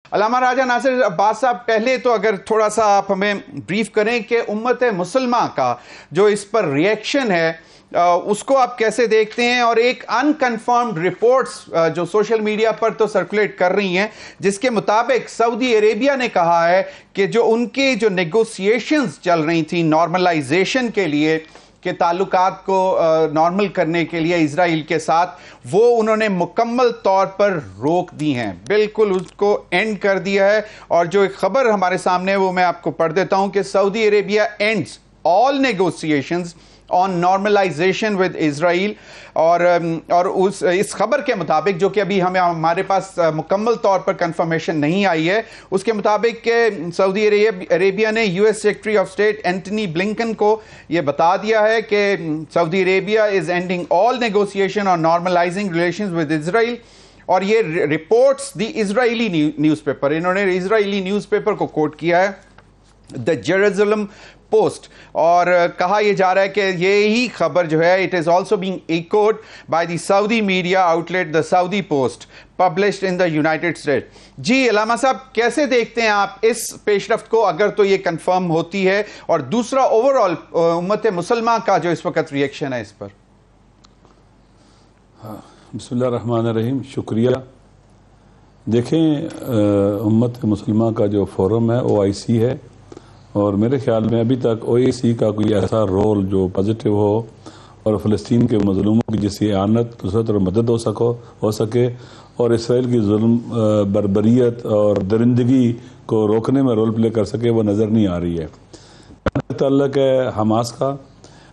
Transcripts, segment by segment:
علامہ راجہ ناصر عباس صاحب، پہلے تو اگر تھوڑا سا آپ ہمیں بریف کریں کہ امت مسلمہ کا جو اس پر ریئیکشن ہے اس کو آپ کیسے دیکھتے ہیں، اور ایک انکنفرمڈ رپورٹس جو سوشل میڈیا پر تو سرکولیٹ کر رہی ہیں جس کے مطابق سعودی عربیہ نے کہا ہے کہ جو ان کے جو نیگوسیشنز چل رہی تھیں نارملائزیشن کے لیے، کہ تعلقات کو نارمل کرنے کے لیے اسرائیل کے ساتھ، وہ انہوں نے مکمل طور پر روک دی ہیں، بالکل اس کو اینڈ کر دیا ہے۔ اور جو ایک خبر ہمارے سامنے ہے وہ میں آپ کو پڑھ دیتا ہوں کہ سعودی Arabia ends all negotiations on normalisation with Israel, اور اس خبر کے مطابق، جو کہ ابھی ہمارے پاس مکمل طور پر کنفرمیشن نہیں آئی ہے، اس کے مطابق کہ سعودی عربیہ نے U S secretary of state Antony Blinken کو یہ بتا دیا ہے کہ سعودی Arabia is ending all negotiation on normalising relations with Israel. اور یہ reports the Israeli newspaper, انہوں نے اسرائیلی نیوز پیپر کو کوٹ کیا ہے، دا جیروسلم پوسٹ، اور کہا یہ جا رہا ہے کہ یہی خبر جو ہے it is also being echoed by the Saudi media outlet the Saudi Post published in the United State. جی علامہ صاحب، کیسے دیکھتے ہیں آپ اس پیش رفت کو اگر تو یہ کنفرم ہوتی ہے، اور دوسرا اوور آل امت مسلمہ کا جو اس وقت ریئیکشن ہے اس پر؟ بسم اللہ الرحمن الرحیم، شکریہ۔ دیکھیں، امت مسلمہ کا جو فورم ہے OIC ہے، اور میرے خیال میں ابھی تک OIC کا کوئی ایسا رول جو پازیٹیو ہو اور فلسطین کے مظلوموں کی جیسی اعانت، نصرت اور مدد ہو سکے، اور اسرائیل کی ظلم، بربریت اور درندگی کو روکنے میں رول پلے کر سکے، وہ نظر نہیں آ رہی ہے۔ تعلق ہے حماس کا،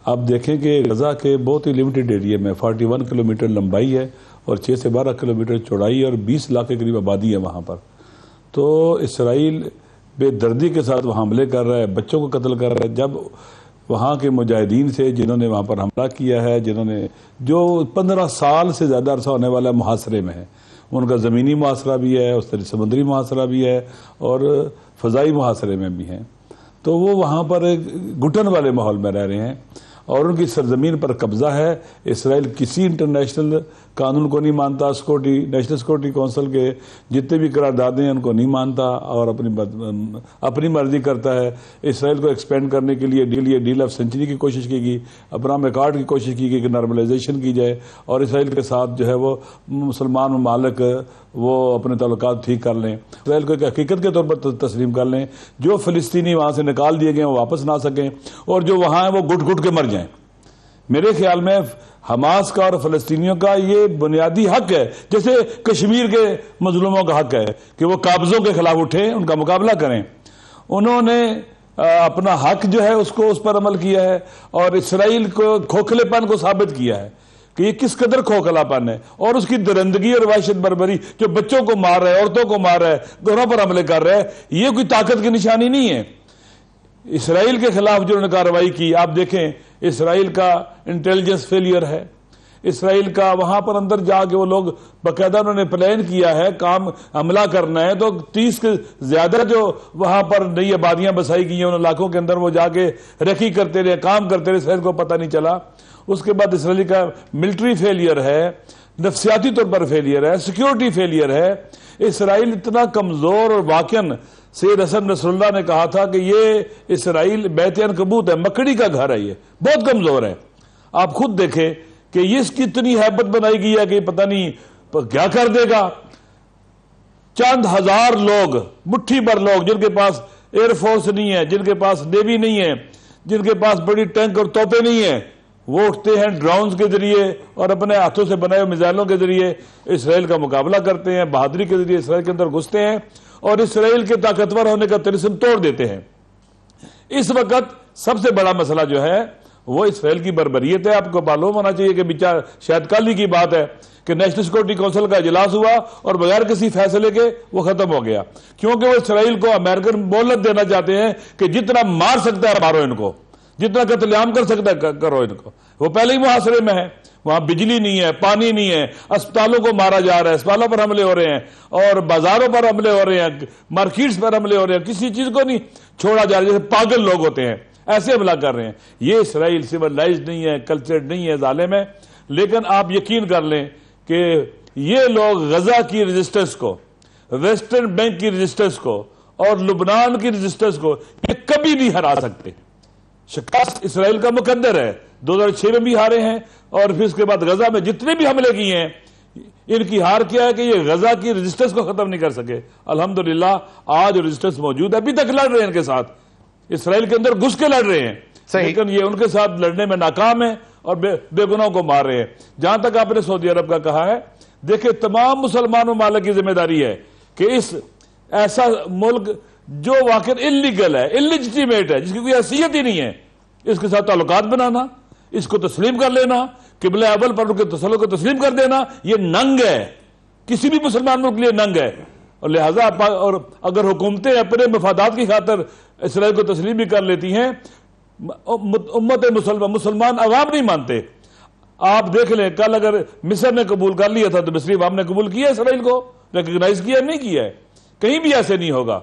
آپ دیکھیں کہ غزہ کے بہت ہی لمیٹڈ ایریا میں 41 کلومیٹر لمبائی ہے اور 6 سے 12 کلومیٹر چوڑائی، اور 20 لاکھ کے قریب آبادی ہے وہاں پر۔ تو اسرائیل بے دردی کے ساتھ وہ حملے کر رہا ہے، بچوں کو قتل کر رہا ہے، جب وہاں کے مجاہدین سے جنہوں نے وہاں پر حملہ کیا ہے، جنہوں نے جو 15 سال سے زیادہ عرصہ ہونے والا محاصرے میں ہے، ان کا زمینی محاصرہ بھی ہے، اس طرح سمندری محاصرہ بھی ہے، اور فضائی محاصرے میں بھی ہیں، تو وہ وہاں پر ایک گھٹن والے ماحول میں رہ رہے ہیں، اور ان کی سرزمین پر قبضہ ہے۔ اسرائیل کسی انٹرنیشنل قانون کو نہیں مانتا، نیشنل سیکورٹی کونسل کے جتنے بھی قراردادیں ہیں ان کو نہیں مانتا، اور اپنی مرضی کرتا ہے۔ اسرائیل کو ایکسپینڈ کرنے کے لیے ڈیل آف سینچری کی کوشش کی گئی، ابراہم ایکارڈ کی کوشش کی گئی کہ نارملائزیشن کی جائے، اور اسرائیل کے ساتھ جو ہے وہ مسلمان ممالک وہ اپنے تعلقات ٹھیک کر لیں، اسرائیل کو ایک حقیقت کے طور پر تسلیم کر لیں، جو فلسطینی وہاں سے نکال دیے گئے ہیں وہ واپس نہ آ سکیں، اور جو وہاں ہیں وہ گھٹ گھٹ کے مر جائیں۔ میرے خیال میں حماس کا اور فلسطینیوں کا یہ بنیادی حق ہے، جیسے کشمیر کے مظلوموں کا حق ہے کہ وہ قابضوں کے خلاف اٹھیں، ان کا مقابلہ کریں۔ انہوں نے اپنا حق جو ہے اس پر عمل کیا ہے، اور اسرائیل کو کھوکھلے پن کو ثابت کیا ہے کہ یہ کس قدر کھوکھلا پن ہے، اور اس کی درندگی اور وحشت بربری، جو بچوں کو مار رہا ہے، عورتوں کو مار رہا ہے، گھروں پر حملے کر رہا ہے، یہ کوئی طاقت کی نشانی نہیں ہے۔ اسرائیل کے خلاف جو انہوں نے کارروائی کی، آپ دیکھیں اسرائیل کا انٹیلیجنس فیلئر ہے، اسرائیل کا وہاں پر اندر جا کے وہ لوگ باقاعدہ انہوں نے پلان کیا ہے حملہ کرنا ہے، تو 30 کے زیادہ جو وہاں پر نئی آبادیاں بسائی گئی ہیں ان علاقوں کے اندر وہ جا کے رکھی کرتے رہے، کام کرتے رہے، اسرائیل کو پتہ نہیں چلا۔ اس کے بعد اسرائیل کا ملٹری فیلئر ہے، نفسیاتی طور پر فیلئر ہے، سیکیورٹی فیلئر ہے۔ اسرائیل اتنا کمزور، اور واقعاً سید حسن نصر اللہ نے کہا تھا کہ یہ اسرائیل بیت عنکبوت ہے، مکڑی کا گھر ہے، یہ بہت کمزور ہے۔ آپ خود دیکھیں کہ یہ اس کی اتنی ہیبت بنائی گئی ہے کہ پتہ نہیں کیا کر دے گا۔ چند ہزار لوگ، مٹھی بھر لوگ، جن کے پاس ایئر فورس نہیں ہے، جن کے پاس نیوی نہیں ہے، جن کے پاس بڑی ٹینک اور توپیں نہیں ہیں، وہ اٹھتے ہیں ڈرونز کے ذریعے اور اپنے ہاتھوں سے بنائے ہوئے میزائلوں کے ذریعے اسرائیل کا مقابلہ کرتے ہیں، بہادری کے ذریعے اسرائیل کے اندر گھستے ہیں، اور اسرائیل کے طاقتور ہونے کا طلسم توڑ دیتے ہیں۔ اس وقت سب سے بڑا مسئلہ جو ہے وہ اسرائیل کی بربریت ہے۔ آپ کو معلوم ہونا چاہیے کہ شاید کل ہی کی بات ہے کہ نیشنل سیکورٹی کونسل کا اجلاس ہوا اور بغیر کسی فیصلے کے وہ ختم ہو گیا، کیونکہ وہ اسرائیل کو امریکن مہلت دینا چاہتے ہیں کہ جتنا مار سکتا ہے مارو ان کو، جتنا قتل عام کر سکتا ہے کرو ان کو۔ وہ پہلے ہی محاصرے میں ہے، وہاں بجلی نہیں ہے، پانی نہیں ہے، اسپتالوں کو مارا جا رہا ہے، اسپتالوں پر حملے ہو رہے ہیں، اور بازاروں پر حملے ہو رہے ہیں، مارکیٹس پر حملے ہو رہے ہیں، کسی چیز کو نہیں چھوڑا جا رہا، جیسے پاگل لوگ ہوتے ہیں ایسے حملہ کر رہے ہیں۔ یہ اسرائیل سیولائزڈ نہیں ہے، کلچرڈ نہیں ہے، ظالم ہے۔ لیکن آپ یقین کر لیں کہ یہ لوگ غزہ کی ریزسٹنس کو، ویسٹرن بینک کی رجسٹرز کو اور لبنان کی رجسٹرز کو یہ کبھی نہیں ہرا سکتے. شکست اسرائیل کا مقدر ہے. 2006 میں بھی ہارے ہیں اور پھر اس کے بعد غزہ میں جتنے بھی حملے کیے ہیں ان کی ہار کیا ہے کہ یہ غزہ کی رجسٹرز کو ختم نہیں کر سکے. الحمدللہ آج رجسٹرز موجود ہے. ابھی تک لڑ رہے ہیں ان کے ساتھ, اسرائیل کے اندر گھس کے لڑ رہے ہیں, لیکن یہ ان کے ساتھ لڑنے میں ناکام ہیں اور بے گناہوں کو مار رہے ہیں. جہاں تک آپ نے سعودی عرب کا کہا ہے, دیکھیں تمام مسلمان ممالک کی ذمہ داری ہے کہ اس ایسا ملک جو واقعی انلیگل ہے, انلیجٹیمیٹ ہے, جس کی کوئی حیثیت ہی نہیں ہے, اس کے ساتھ تعلقات بنانا, اس کو تسلیم کر لینا, قبلہ اول پر ان کے تسلط کو تسلیم کر دینا, یہ ننگ ہے, کسی بھی مسلمان ملک کے لیے ننگ ہے. اور لہٰذا اور اگر حکومتیں اپنے مفادات کی خاطر اسرائیل کو تسلیم بھی کر لیتی ہیں, امت مسلمان عوام نہیں مانتے. آپ دیکھ لیں, کل اگر مصر نے قبول کر لیا تھا تو مصری عوام نے قبول کیا اسرائیل کو, ریکگنائز کیا نہیں کیا ہے. کہیں بھی ایسے نہیں ہوگا.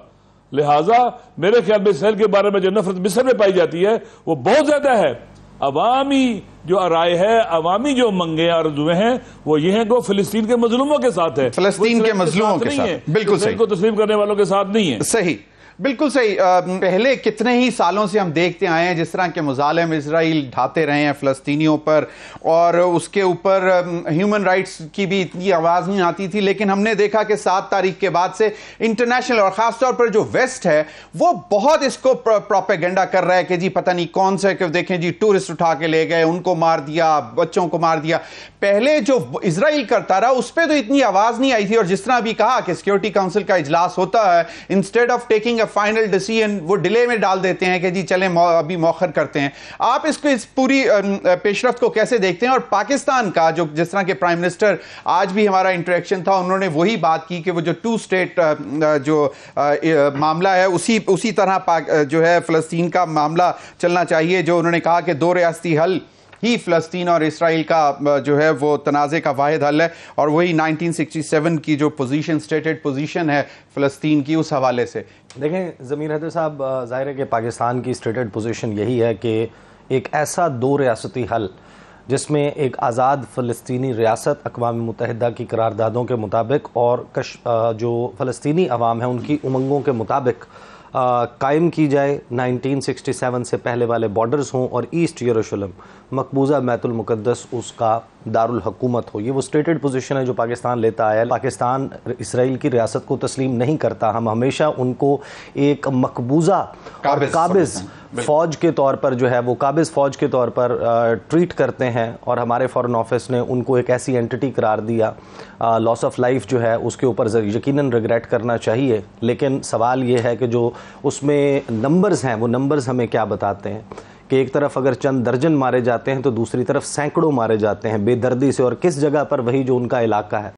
لہٰذا میرے خیال میں اسرائیل کے بارے میں جو نفرت مصر میں پائی جاتی ہے وہ بہت زیادہ ہے. عوامی جو رائے ہے, عوامی جو منگیں آرزویں ہیں وہ یہ ہیں کہ وہ فلسطین کے مظلوموں کے ساتھ ہے, فلسطین کے مظلوموں کے ساتھ. بالکل صحیح, کو تسلیم کرنے والوں کے ساتھ نہیں ہے. صحیح, بالکل صحیح. پہلے کتنے ہی سالوں سے ہم دیکھتے آئے ہیں جس طرح کے مظالم اسرائیل ڈھاتے رہے ہیں فلسطینیوں پر, اور اس کے اوپر ہیومن رائٹس کی بھی اتنی آواز نہیں آتی تھی. لیکن ہم نے دیکھا کہ 7 تاریخ کے بعد سے انٹرنیشنل اور خاص طور پر جو ویسٹ ہے وہ بہت اس کو پروپیگنڈا کر رہا ہے کہ جی پتہ نہیں کون سے, کہ دیکھیں جی ٹورسٹ اٹھا کے لے گئے, ان کو مار دیا, بچوں کو مار دیا. پہلے جو اسرائیل کرتا رہا اس پہ تو اتنی آواز نہیں آئی تھی. اور جس طرح ابھی کہا کہ سیکیورٹی کاؤنسل کا اجلاس ہوتا ہے, instead of taking final decision وہ ڈیلے میں ڈال دیتے ہیں کہ جی چلیں ابھی مؤخر کرتے ہیں. آپ اس پوری پیش رفت کو کیسے دیکھتے ہیں؟ اور پاکستان کا جو جس طرح کے پرائم منسٹر, آج بھی ہمارا انٹریکشن تھا, انہوں نے وہی بات کی کہ وہ جو 2 اسٹیٹ جو معاملہ ہے اسی طرح جو ہے فلسطین کا معاملہ چلنا چاہیے, جو انہوں نے کہا کہ 2 ریاستی حل ہی فلسطین اور اسرائیل کا جو ہے وہ تنازع کا واحد حل ہے. اور وہی 1967 کی جو پوزیشن, اسٹیٹڈ پوزیشن ہے فلسطین کی, اس حوالے سے دیکھیں ضمیر حیدر صاحب, ظاہر ہے کہ پاکستان کی اسٹیٹڈ پوزیشن یہی ہے کہ ایک ایسا 2 ریاستی حل جس میں ایک آزاد فلسطینی ریاست اقوام متحدہ کی قراردادوں کے مطابق اور جو فلسطینی عوام ہیں ان کی امنگوں کے مطابق قائم کی جائے. 1967 سے پہلے والے بارڈرز ہوں اور ایسٹ یروشلم مقبوضہ بیت المقدس اس کا دارالحکومت ہو. یہ وہ اسٹیٹڈ پوزیشن ہے جو پاکستان لیتا آیا ہے. پاکستان اسرائیل کی ریاست کو تسلیم نہیں کرتا. ہم ہمیشہ ان کو ایک مقبوضہ اور قابض فوج کے طور پر جو ہے وہ قابض فوج کے طور پر ٹریٹ کرتے ہیں, اور ہمارے فارن آفس نے ان کو ایک ایسی اینٹی قرار دیا. لاس آف لائف جو ہے اس کے اوپر یقیناً ریگریٹ کرنا چاہیے, لیکن سوال یہ ہے کہ جو اس میں نمبرز ہیں وہ نمبرز ہمیں کیا بتاتے ہیں کہ ایک طرف اگر چند درجن مارے جاتے ہیں تو دوسری طرف سینکڑوں مارے جاتے ہیں بے دردی سے, اور کس جگہ پر, وہی جو ان کا علاقہ ہے